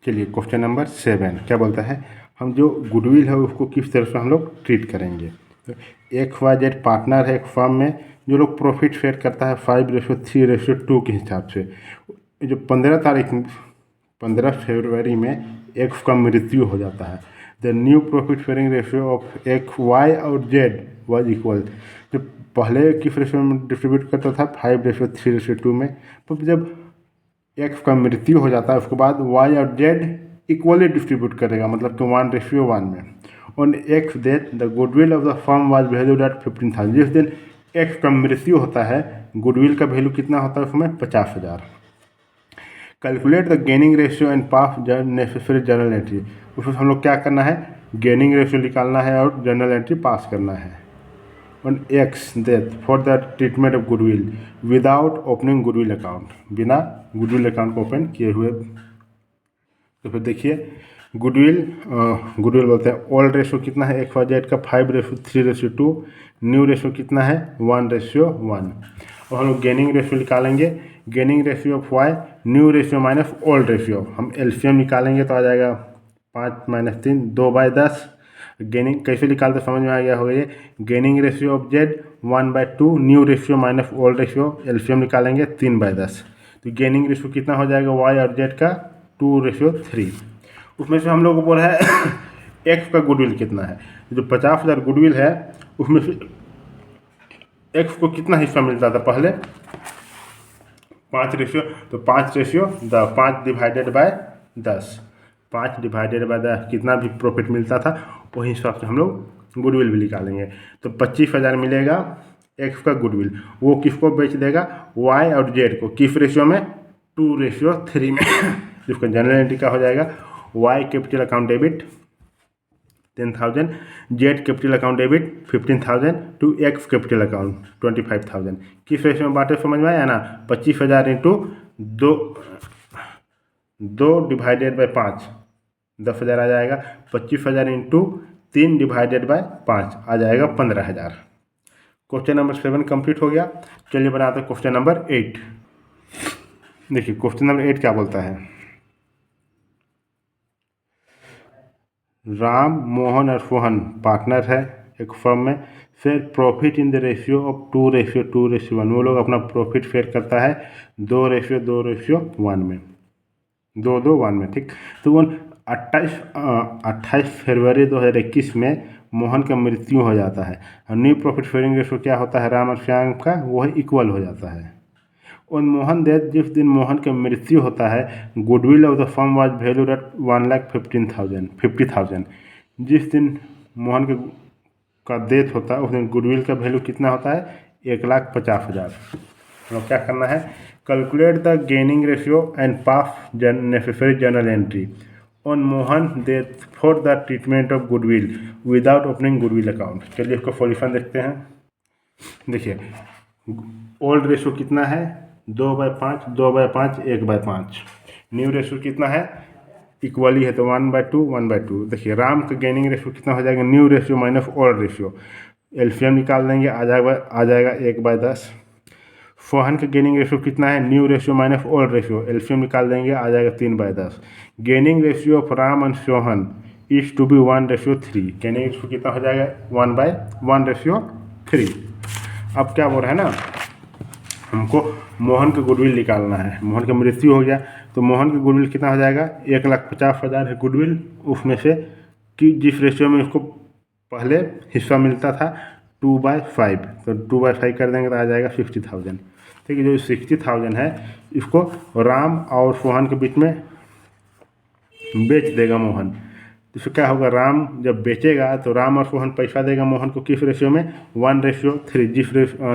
चलिए question number 7 क्या बोलता है, हम जो गुडविल है उसको किस तरह से हम लोग ट्रीट करेंगे। तो XYZ पार्टनर है एक फर्म में, जो लोग प्रॉफिट शेयर करता है 5:3:2 के हिसाब से। जो 15 फरवरी में एक्स का मृत्यु हो जाता है, the new profit sharing ratio of X Y और जेड वाज इक्वल। जो पहले किस रेशियो में डिस्ट्रीब्यूट करता था 5:3:2 में, तो जब एक्स का मृत्यु हो जाता है उसके बाद वाई और जेड इक्वली डिस्ट्रीब्यूट करेगा, मतलब कि 1:1 में। On x death the goodwill of the firm was valued eight 15,000। जिस दिन एक्स का मृत्यु होता है गुडविल का वैल्यू कितना होता है उसमें 50,000। Calculate the gaining ratio and pass necessary journal entry. उसमें हम लोग क्या करना है, गेनिंग रेशियो निकालना है और जर्नल एंट्री पास करना है। On x death for the treatment of goodwill without opening goodwill account, बिना गुडविल अकाउंट को ओपन किए हुए। तो फिर देखिए गुडविल बोलते हैं ओल्ड रेशियो कितना है XYZ का 5:3:2, न्यू रेशियो कितना है 1:1। और हम लोग गेनिंग रेशियो निकालेंगे, gaining ratio of Y new ratio minus old ratio. हम एलसीएम निकालेंगे तो आ जाएगा 5 - 3 2/10। गेनिंग कैसे निकालते समझ में आ गया होगा ये। Gaining ratio of Z 1/2, new ratio minus old ratio, LCM निकालेंगे 3/10। तो गेनिंग रेशियो कितना हो जाएगा वाई और जेड का 2:3। उसमें से हम लोग को बोला है एक्स का गुडविल कितना है। जो 50,000 गुडविल है उसमें से एक्स को कितना हिस्सा मिलता था पहले 5 रेशियो, तो 5 डिवाइडेड बाय 10, 5/10 कितना भी प्रॉफिट मिलता था वही हिसाब से हम लोग गुडविल भी निकालेंगे। तो 25,000 मिलेगा एक्स का गुडविल, वो किसको बेच देगा वाई और जेड को, किस रेशियो में 2:3 में। जिसका जनरल एंट्री का हो जाएगा Y capital account debit 10,000, Z capital account debit 15,000 to X capital account 25,000। किस रेशियो में बांटे समझ में आया ना, 25,000 इंटू 2 डिवाइडेड बाय 5 10,000 आ जाएगा। 25,000 इंटू 3 डिवाइडेड बाय 5 आ जाएगा 15,000। क्वेश्चन नंबर 7 कंप्लीट हो गया। चलिए बनाते हैं क्वेश्चन नंबर 8। देखिए क्वेश्चन नंबर 8 क्या बोलता है, राम मोहन और सोहन पार्टनर है एक फर्म में, फिर profit in the ratio of 2:2:1। वो लोग अपना प्रॉफिट शेयर करता है 2:2:1 में, 2:2:1 में, ठीक। तो वो 28 फरवरी 2021 में मोहन का मृत्यु हो जाता है और न्यू प्रॉफिट शेयरिंग रेशियो क्या होता है राम और श्याम का, वो इक्वल हो जाता है। और मोहन डेथ जिस दिन मोहन का मृत्यु होता है goodwill of the firm was valued eight 1,50,000। जिस दिन मोहन का डेथ होता है उस दिन गुडविल का वैल्यू कितना होता है 1,50,000। तो क्या करना है, calculate the gaining ratio and pass necessary journal entry on Mohan death for the treatment of goodwill without opening goodwill account. चलिए इसको सॉल्यूशन देखते हैं। देखिए ओल्ड रेशियो कितना है 2/5, 2/5, 1/5। न्यू रेशियो कितना है इक्वली है तो 1/2, 1/2। देखिए राम का गेनिंग रेशियो कितना हो जाएगा new ratio minus old ratio, LCM निकाल देंगे आ जाएगा 1/10। सोहन का गेनिंग रेशियो कितना है new ratio minus old ratio, LCM निकाल देंगे आ जाएगा 3/10। Gaining ratio of Ram and Sohan is to be 1:3। Gaining ratio कितना हो जाएगा 1/1:3। अब क्या बोल रहा है ना, हमको मोहन का गुडविल निकालना है। मोहन का मृत्यु हो गया तो मोहन का गुडविल कितना हो जाएगा 1,50,000 है गुडविल, उसमें से कि जिस रेशियो में उसको पहले हिस्सा मिलता था 2/5, तो 2/5 कर देंगे तो आ जाएगा 60,000। ठीक है, जो 60,000 है इसको राम और सोहन के बीच में बेच देगा मोहन। इससे क्या होगा, राम जब बेचेगा तो राम और सोहन पैसा देगा मोहन को किस रेशियो में 1:3, जिस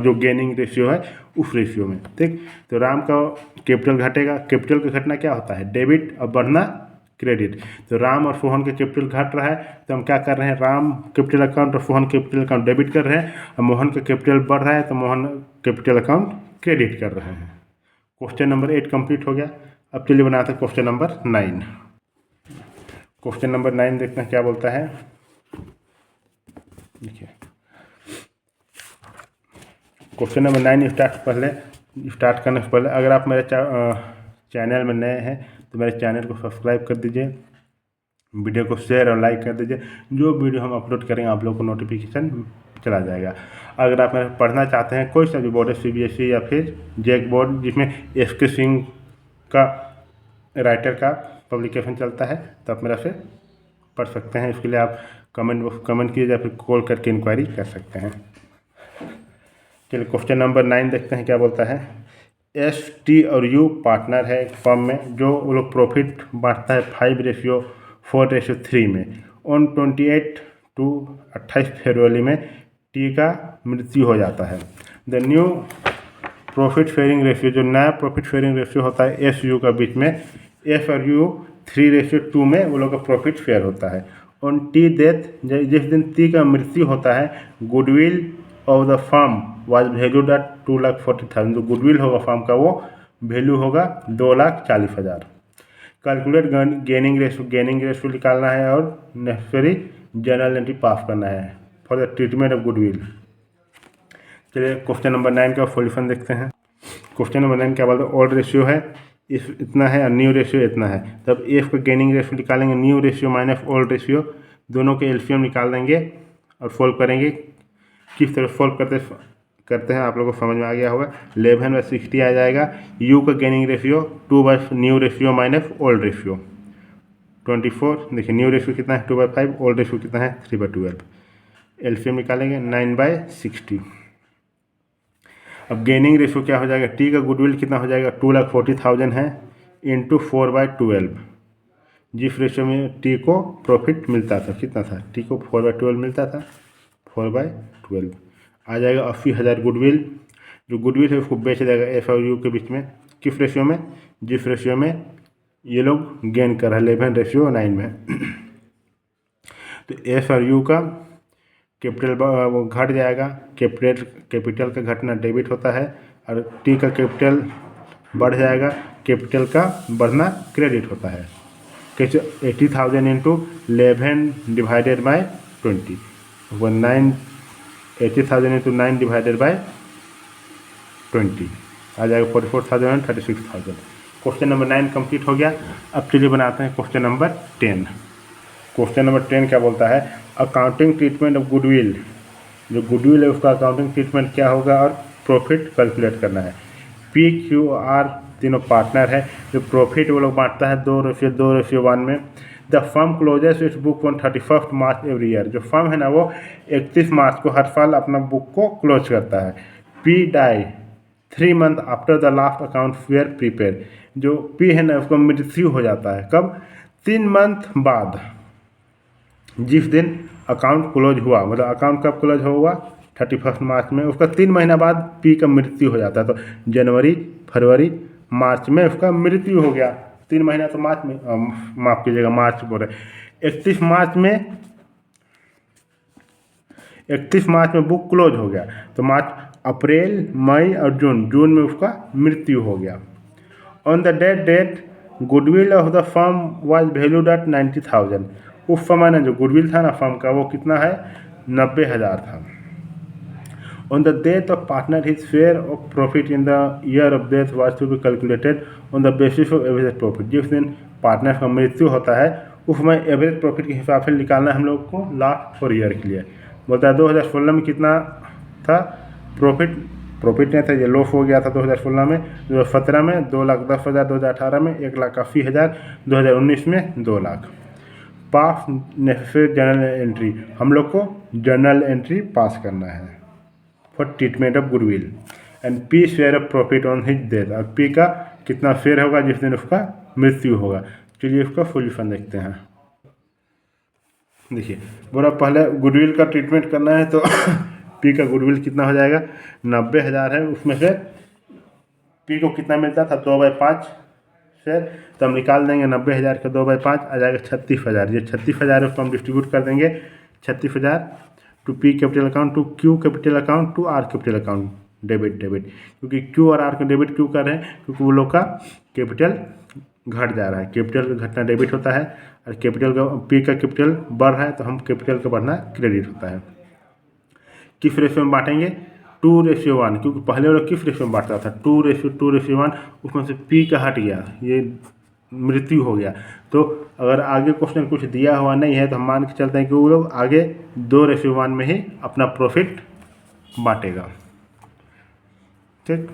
जो गेनिंग रेशियो है उस रेशियो में, ठीक। तो राम का कैपिटल घटेगा, कैपिटल का घटना क्या होता है डेबिट और बढ़ना क्रेडिट। तो राम और सोहन का कैपिटल घट रहा है तो हम क्या कर रहे हैं, राम कैपिटल अकाउंट और सोहन कैपिटल अकाउंट डेबिट कर रहे हैं, और मोहन का कैपिटल बढ़ रहा है तो मोहन कैपिटल अकाउंट क्रेडिट कर रहे हैं। क्वेश्चन नंबर 8 कंप्लीट हो गया। अब चलिए बनाते हैं क्वेश्चन नंबर 9। क्वेश्चन नंबर 9 देखते हैं क्या बोलता है। देखिए क्वेश्चन नंबर 9 स्टार्ट करने से पहले अगर आप मेरे चैनल में नए हैं तो मेरे चैनल को सब्सक्राइब कर दीजिए, वीडियो को शेयर और लाइक कर दीजिए। जो वीडियो हम अपलोड करेंगे आप लोग को नोटिफिकेशन चला जाएगा। अगर आप मेरे पढ़ना चाहते हैं कोई सा भी बोर्ड है, CBSE या फिर जेक बोर्ड जिसमें SK सिंह का राइटर का पब्लिकेशन चलता है, तो आप मेरा से पढ़ सकते हैं। इसके लिए आप कमेंट कीजिए या फिर कॉल करके इंक्वायरी कर सकते हैं। चलिए क्वेश्चन नंबर 9 देखते हैं क्या बोलता है। ST और U पार्टनर है एक फर्म में, जो वो लोग प्रॉफिट बांटता है 5:4:3 में। ऑन 28 फरवरी में T का मृत्यु हो जाता है। The new profit sharing ratio, जो नया प्रॉफिट शेयरिंग रेशियो होता है SU का बीच में, S और U 3:2 में वो लोग का प्रॉफिट शेयर होता है। ऑन T डेथ, जिस दिन T का मृत्यु होता है, goodwill of the firm was valued eight 2,40,000। जो गुडविल होगा फर्म का वो वैल्यू होगा 2,40,000। कैलकुलेट गेनिंग रेशियो निकालना है और नेसेसरी जर्नल एंट्री पास करना है for the treatment of goodwill. चलिए क्वेश्चन नंबर 9 का सॉल्यूशन देखते हैं। क्वेश्चन नंबर 9 क्या बोलते हैं, ओल्ड रेशियो है इतना है और न्यू रेशियो इतना है, तब एफ का गेनिंग रेशियो निकालेंगे, new ratio minus old ratio, दोनों के एलसीएम निकाल देंगे और सोल्व करेंगे। किस तरह सोल्व करते हैं आप लोगों को समझ में आ गया होगा। 11/60 आ जाएगा। यू का गेनिंग रेशियो 2/न्यू रेशियो माइनस ओल्ड रेशियो 24। देखिए न्यू रेशियो कितना है 2/5, ओल्ड रेशियो कितना है 3/12। एलसीएम निकालेंगे 9/60। अब गेनिंग रेशियो क्या हो जाएगा, टी का गुडविल कितना हो जाएगा 2,40,000 है इंटू 4/12। जिस रेशियो में टी को प्रॉफिट मिलता था कितना था, टी को 4/12 मिलता था, 4/12 आ जाएगा 80,000 गुडविल। जो गुडविल है उसको बेच देगा एफ और यू के बीच में, किस रेशियो में, जिस रेशियो में ये लोग गेन कर रहे हैं 11:9 में। तो एफ और यू का कैपिटल वो घट जाएगा, कैपिटल का घटना डेबिट होता है, और टी का कैपिटल बढ़ जाएगा, कैपिटल का बढ़ना क्रेडिट होता है। कैसे 80,000 इंटू 11/20 वो 80,000 इंटू 9/20 आ जाएगा 44,000 36,000। क्वेश्चन नंबर 9 कंप्लीट हो गया। अब चलिए बनाते हैं क्वेश्चन नंबर 10। क्वेश्चन नंबर 10 क्या बोलता है, अकाउंटिंग ट्रीटमेंट ऑफ गुडविल। जो गुडविल है उसका अकाउंटिंग ट्रीटमेंट क्या होगा और प्रॉफिट कैलकुलेट करना है। PQR तीनों पार्टनर है, जो प्रॉफिट वो लोग बांटता है 2:1 में। The firm closes its book on 31 March every year. जो फर्म है ना वो 31 मार्च को हर साल अपना बुक को क्लोज करता है। P die 3 month after the last account were prepared. जो P है ना उसका मृत्यु हो जाता है कब, 3 मंथ बाद, जिस दिन अकाउंट क्लोज हुआ, मतलब अकाउंट कब क्लोज हुआ 31 मार्च में, उसका 3 महीना बाद P का मृत्यु हो जाता है। तो जनवरी फरवरी मार्च में उसका मृत्यु हो गया, 3 महीना तो मार्च में, माफ़ कीजिएगा मार्च बोल रहे, 31 मार्च में बुक क्लोज हो गया। तो मार्च अप्रैल मई और जून में उसका मृत्यु हो गया। On the date goodwill of the firm was valued at 90,000। उस समय ना जो गुडविल था ना फर्म का वो कितना है 90,000 था। On the death of partner his share of profit in the year of death was to be calculated on the basis of average profit. जिस दिन पार्टनर का मृत्यु होता है उस समय एवरेज प्रॉफिट के हिसाब से निकालना है हम लोग को लास्ट 4 ईयर के लिए। बोलता है 2016 में कितना था प्रॉफिट नहीं था, ये लॉस हो गया था 2016 में, 2017 में 2,10,000, 2018 में 1,80,000, 2019 में 2 लाख। पास नेसेसरी जर्नल एंट्री, हम लोग को जर्नल एंट्री पास करना है for treatment of goodwill. And P share of profit on his death, और P का कितना शेयर होगा जिस दिन उसका मृत्यु होगा। चलिए उसका सोल्यूशन देखते हैं। देखिए बोला पहले गुडविल का ट्रीटमेंट करना है तो P का गुडविल कितना हो जाएगा 90,000 है, उसमें से P को कितना मिलता था 2/5 शेयर, तो हम निकाल देंगे 90,000 का 2/5 आ जाएगा 36,000। ये 36,000 उसको हम डिस्ट्रीब्यूट कर देंगे 36,000 to P capital account, to Q capital account, to R capital account, debit, क्योंकि Q और R का डेबिट क्यों कर रहे हैं, क्योंकि वो लोग का कैपिटल घट जा रहा है, कैपिटल का घटना डेबिट होता है, और कैपिटल का P का कैपिटल बढ़ रहा है तो हम कैपिटल का बढ़ना क्रेडिट होता है। किस रेशियो में बांटेंगे 2:1, क्योंकि पहले वो लोग किस रेशियो में बांटता था 2:1, उसमें से P का हट गया, ये मृत्यु हो गया। तो अगर आगे क्वेश्चन कुछ दिया हुआ नहीं है तो हम मान के चलते हैं कि वो लोग आगे 2:1 में ही अपना प्रॉफिट बांटेगा। ठीक,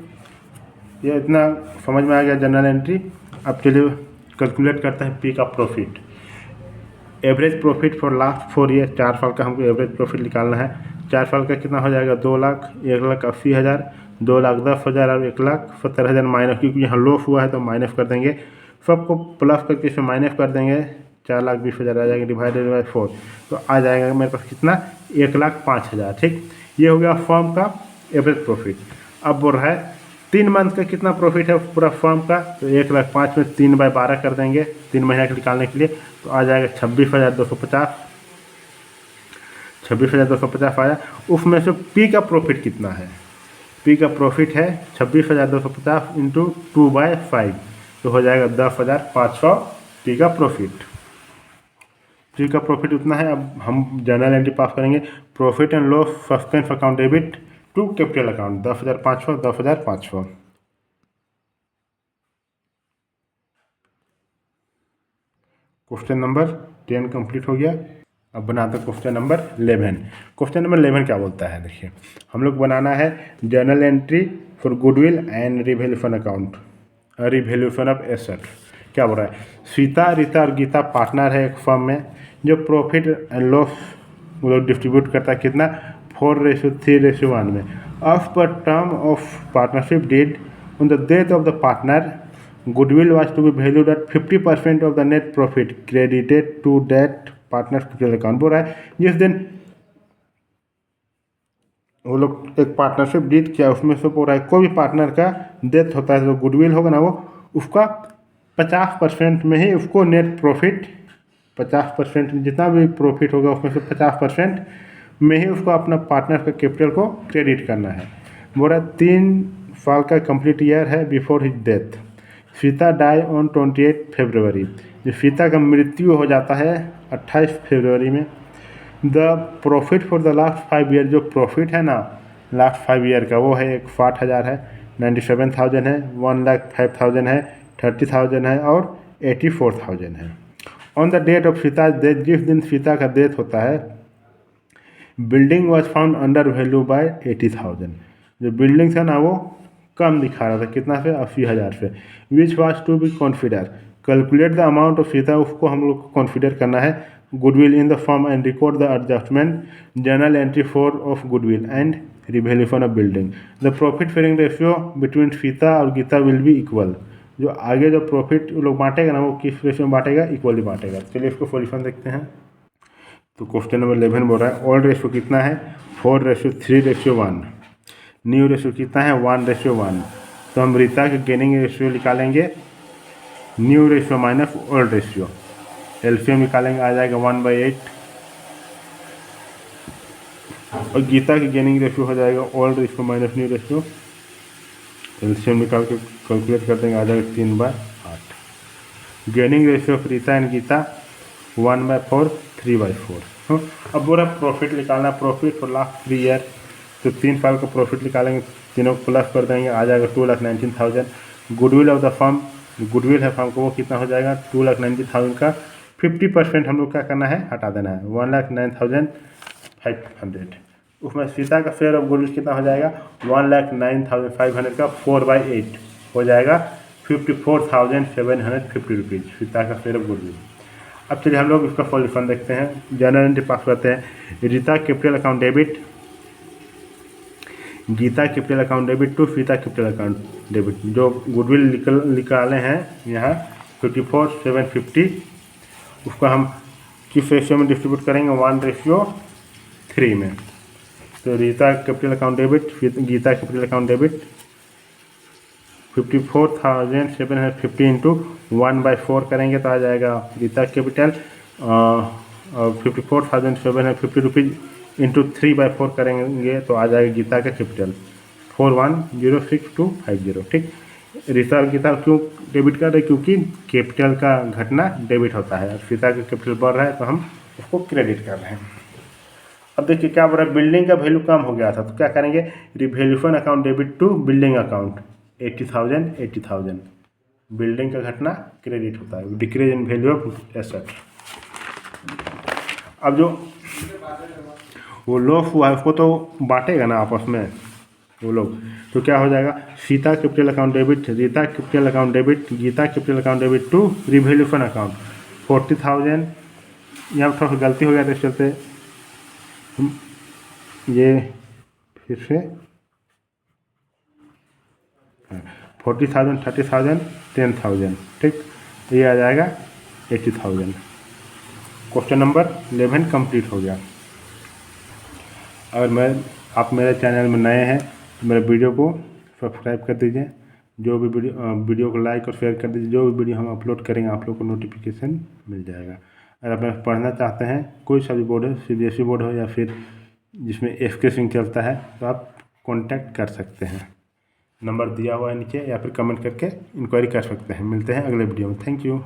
ये इतना समझ में आ गया जनरल एंट्री। अब चलिए कैलकुलेट करते हैं पी का profit. Average profit for last 4 year, 4 साल का हमको एवरेज प्रॉफिट निकालना है। 4 साल का कितना हो जाएगा, 2 लाख, 1,80,000, 2,10,000 और 1,70,000 माइनस, क्योंकि यहाँ लॉस हुआ है तो माइनस कर देंगे। सबको प्लस करके इसमें माइनस कर देंगे, 4,20,000 आ जाएगा, डिवाइडेड बाई 4 तो आ जाएगा मेरे पास कितना, 1,05,000। ठीक, ये हो गया फर्म का एवरेज प्रॉफिट। अब बोल रहा है 3 मंथ का कितना प्रॉफिट है पूरा फर्म का, तो 1,05,000 में 3/12 कर देंगे 3 महीने के निकालने के लिए, तो आ जाएगा 26,250। 26,250 आया। उसमें से पी का प्रॉफिट कितना है, पी का प्रॉफिट है 26,250 इंटू 2/5 तो हो जाएगा 10,500 पी का प्रॉफिट। पी का प्रॉफिट उतना है। अब हम जर्नल एंट्री पास करेंगे, profit and loss suspense account debit to capital account 10,500 10,500। Question number 10 complete हो गया। अब बनाते हैं क्वेश्चन नंबर 11। क्वेश्चन नंबर 11 क्या बोलता है, देखिए हम लोग बनाना है journal entry for goodwill and revaluation account, revaluation of asset. क्या बोल रहा है, सीता, रीता और गीता पार्टनर है एक फर्म में, जो प्रॉफिट एंड लॉस वो लोग डिस्ट्रीब्यूट करता है कितना, 4:3:1 में। As per term of partnership deed, on the death of the partner, goodwill was to be valued at 50% of the net profit credited to that partner's capital account। बोल रहा है जिस दिन वो लोग एक पार्टनरशिप डीड किया उसमें से बोल रहा है कोई भी पार्टनर का डेथ होता है तो गुडविल होगा ना, वो उसका 50% में ही उसको नेट प्रॉफिट, 50% जितना भी प्रॉफिट होगा उसमें से 50% में ही उसको अपना पार्टनर का कैपिटल को क्रेडिट करना है। बोला 3 साल का कंप्लीट ईयर है before his death. Sita die on 28 February, जो सीता का मृत्यु हो जाता है 28 फरवरी में। The profit for the last 5 year, जो प्रॉफिट है ना लास्ट 5 ईयर का वो है 60,000 है, 97,000 है, 1,05,000 है, 30,000 है और 84,000 है। On the date of Sita death, जिस दिन सीता का डेथ होता है, building was found under value by 80,000, जो बिल्डिंग था ना वो कम दिखा रहा था, कितना से 80,000 से। Which was to be consider, calculate the amount of Sita, उसको हम लोग को कॉन्फिडर करना है goodwill in the firm and record the adjustment, journal entry 4 of goodwill and revaluation of building. The profit sharing ratio between Sita और Gita will be equal, जो आगे जो प्रॉफिट लोग बांटेगा ना वो किस रेशियो में बांटेगा, इक्वली बांटेगा। चलिए इसको सॉल्यूशन देखते हैं। तो क्वेश्चन नंबर 11 बोल रहा है ओल्ड रेशियो कितना है, 4:3:1, न्यू रेशियो कितना है, 1:1। तो हम रीता के गेनिंग रेशियो निकालेंगे, new ratio minus old ratio, LCM निकालेंगे, आ जाएगा 1/8। और गीता की गेनिंग रेशियो हो जाएगा old ratio minus new ratio, LCM निकाल के कैलकुलेट कर देंगे, आ जाएगा 3/8। Gaining ratio of Rita and Gita 1/4 3/4। अब बोला प्रॉफिट निकालना, प्रॉफिट फॉर लास्ट 3 ईयर, तो 3 साल का प्रॉफिट निकालेंगे, तीनों को प्लस कर देंगे, आ जाएगा 2,19,000। Goodwill of the firm, goodwill है फर्म को, वो कितना हो जाएगा 2,19,000 का 50% हम लोग क्या करना है, हटा देना है, 1,09,500। उसमें सीता का शेयर ऑफ गुडविल कितना हो जाएगा, 1,09,500 का 4/8 हो जाएगा 54,750 रुपीज़ सीता का शेयर ऑफ गुडविल। अब चलिए हम लोग इसका सॉल्यूशन देखते हैं, जर्नल एंट्री पास करते हैं। Rita capital account debit, Gita capital account debit to Sita capital account debit, जो गुडविल निकाले हैं यहाँ 54,750, उसको हम किस रेशियो में डिस्ट्रीब्यूट करेंगे, 1:3 में। तो Rita capital account debit, Gita capital account debit 54,750 into 1/4 करेंगे तो आ जाएगा रीता कैपिटल, 54,750 रुपीज़ इंटू 3/4 करेंगे तो आ जाएगा गीता का कैपिटल 4106,250। ठीक, रीता और गीता क्यों डेबिट कर रहे हैं, क्योंकि कैपिटल का घटना डेबिट होता है, सीता का कैपिटल बढ़ रहा है तो हम उसको क्रेडिट कर रहे हैं। अब देखिए क्या बोल रहा है, बिल्डिंग का वैल्यू कम हो गया था तो क्या करेंगे, revaluation account debit to building account 80,000 80,000। Building का घटना क्रेडिट होता है, decrease in value of asset. अब जो वो लॉस हुआ है उसको तो बांटेगा ना आपस में वो लोग, तो क्या हो जाएगा, Sita capital account debit, Rita capital account debit, Gita capital account debit to revaluation account 40,000। यहाँ थोड़ा सा गलती हो गया तो इस चलते ये फिर से 40,000, 30,000, 10,000, ठीक, ये आ जाएगा 80,000। क्वेश्चन नंबर 11 कंप्लीट हो गया। अगर आप मेरे चैनल में नए हैं तो मेरे वीडियो को सब्सक्राइब कर दीजिए, जो भी वीडियो को लाइक और शेयर कर दीजिए, जो भी वीडियो हम अपलोड करेंगे आप लोग को नोटिफिकेशन मिल जाएगा। अगर आप पढ़ना चाहते हैं कोई सा भी बोर्ड है, CBSE बोर्ड हो या फिर जिसमें FK सिंह चलता है, तो आप कॉन्टैक्ट कर सकते हैं, नंबर दिया हुआ है नीचे, या फिर कमेंट करके इंक्वायरी कर सकते हैं। मिलते हैं अगले वीडियो में, थैंक यू।